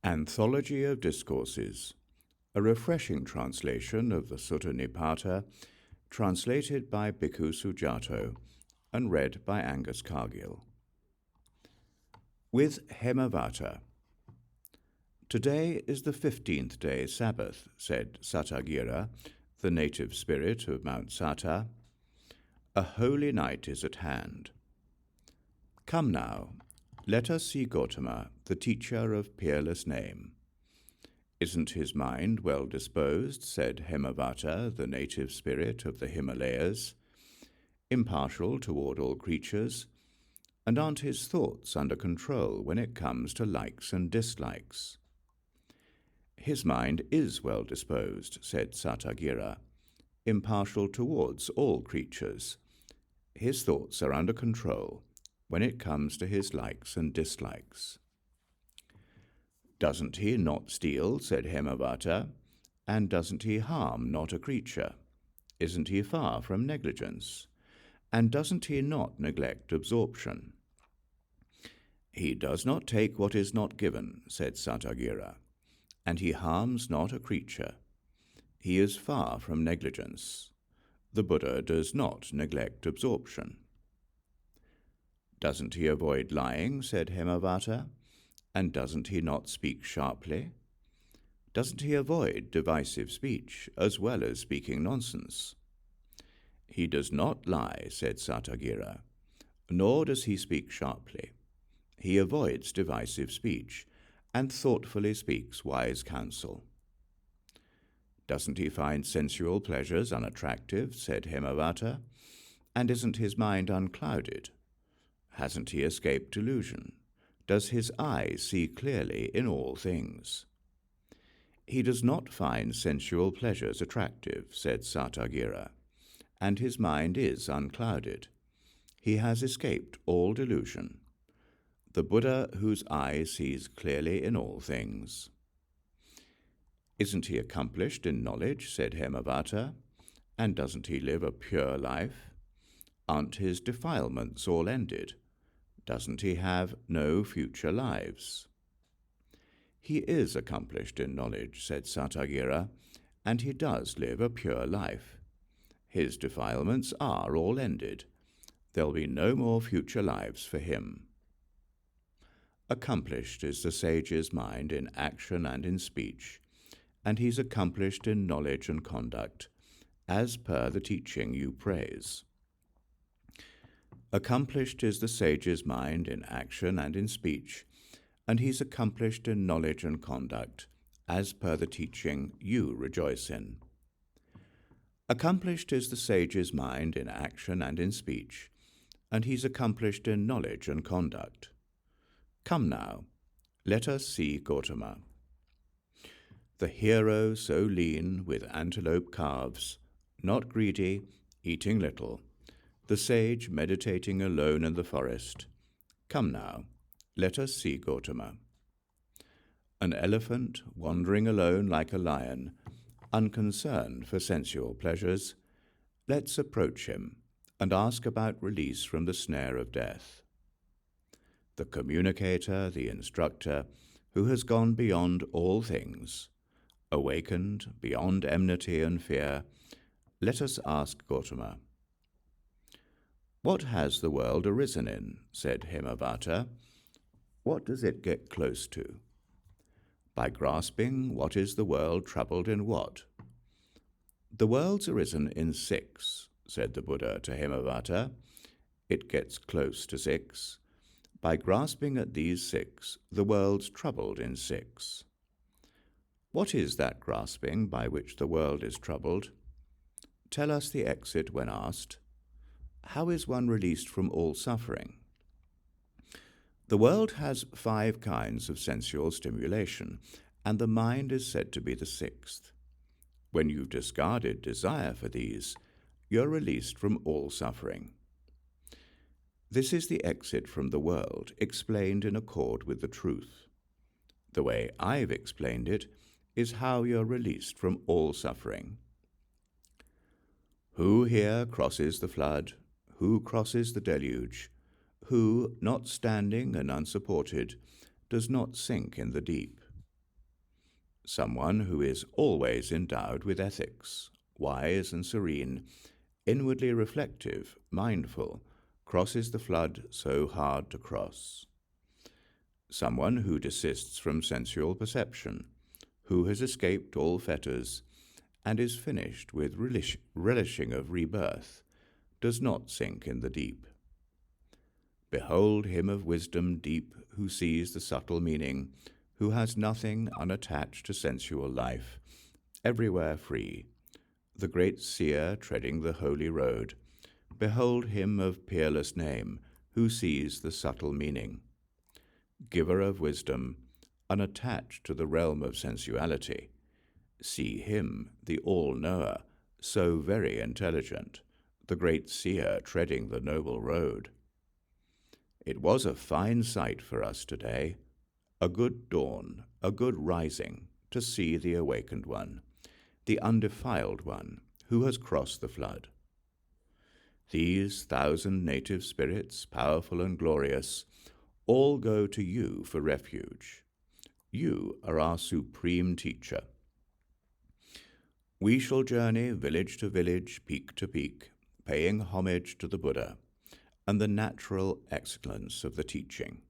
Anthology of Discourses, a refreshing translation of the Sutta Nipāta, translated by Bhikkhu Sujato and read by Angus Cargill. With Hemavata. Today is the 15th day Sabbath, said Sattaggira, the native spirit of Mount Satta. A holy night is at hand. Come now, let us see Gautama, the teacher of peerless name. Isn't his mind well disposed, said Hemavata, the native spirit of the Himalayas, impartial toward all creatures, and aren't his thoughts under control when it comes to likes and dislikes? His mind is well disposed, said Sattaggira, impartial towards all creatures. His thoughts are under control when it comes to his likes and dislikes. Doesn't he not steal, said Hemavata, and doesn't he harm not a creature? Isn't he far from negligence? And doesn't he not neglect absorption? He does not take what is not given, said Sattaggira, and he harms not a creature. He is far from negligence. The Buddha does not neglect absorption. Doesn't he avoid lying, said Hemavata, and doesn't he not speak sharply? Doesn't he avoid divisive speech as well as speaking nonsense? He does not lie, said Sattaggira, nor does he speak sharply. He avoids divisive speech and thoughtfully speaks wise counsel. Doesn't he find sensual pleasures unattractive, said Hemavata, and isn't his mind unclouded? Hasn't he escaped delusion? Does his eye see clearly in all things? He does not find sensual pleasures attractive, said Sattaggira, and his mind is unclouded. He has escaped all delusion. The Buddha whose eye sees clearly in all things. Isn't he accomplished in knowledge, said Hemavata, and doesn't he live a pure life? Aren't his defilements all ended? Doesn't he have no future lives? He is accomplished in knowledge, said Sattaggira, and he does live a pure life. His defilements are all ended. There'll be no more future lives for him. Accomplished is the sage's mind in action and in speech, and he's accomplished in knowledge and conduct, as per the teaching you praise. Accomplished is the sage's mind in action and in speech, and he's accomplished in knowledge and conduct, as per the teaching you rejoice in. Accomplished is the sage's mind in action and in speech, and he's accomplished in knowledge and conduct. Come now, let us see Gautama. The hero so lean with antelope calves, not greedy, eating little, the sage meditating alone in the forest. Come now, let us see Gautama. An elephant wandering alone like a lion, unconcerned for sensual pleasures. Let's approach him and ask about release from the snare of death. The communicator, the instructor, who has gone beyond all things, awakened beyond enmity and fear, let us ask Gautama. What has the world arisen in, said Hemavata? What does it get close to? By grasping what is the world troubled in what? The world's arisen in 6, said the Buddha to Hemavata. It gets close to 6. By grasping at these 6, the world's troubled in 6. What is that grasping by which the world is troubled? Tell us the exit when asked. How is one released from all suffering? The world has 5 kinds of sensual stimulation, and the mind is said to be the 6th. When you've discarded desire for these, you're released from all suffering. This is the exit from the world, explained in accord with the truth. The way I've explained it is how you're released from all suffering. Who here crosses the flood? Who crosses the deluge? Who, not standing and unsupported, does not sink in the deep? someone who is always endowed with ethics, wise and serene, inwardly reflective, mindful, crosses the flood so hard to cross. Someone who desists from sensual perception, who has escaped all fetters, and is finished with relishing of rebirth, does not sink in the deep. Behold him of wisdom deep, who sees the subtle meaning, who has nothing unattached to sensual life, everywhere free, the great seer treading the holy road. Behold him of peerless name, who sees the subtle meaning. Giver of wisdom, unattached to the realm of sensuality. See him, the all-knower, so very intelligent, the great seer treading the noble road. It was a fine sight for us today, a good dawn, a good rising, to see the awakened one, the undefiled one, who has crossed the flood. These 1,000 native spirits, powerful and glorious, all go to you for refuge. You are our supreme teacher. We shall journey village to village, peak to peak, paying homage to the Buddha and the natural excellence of the teaching.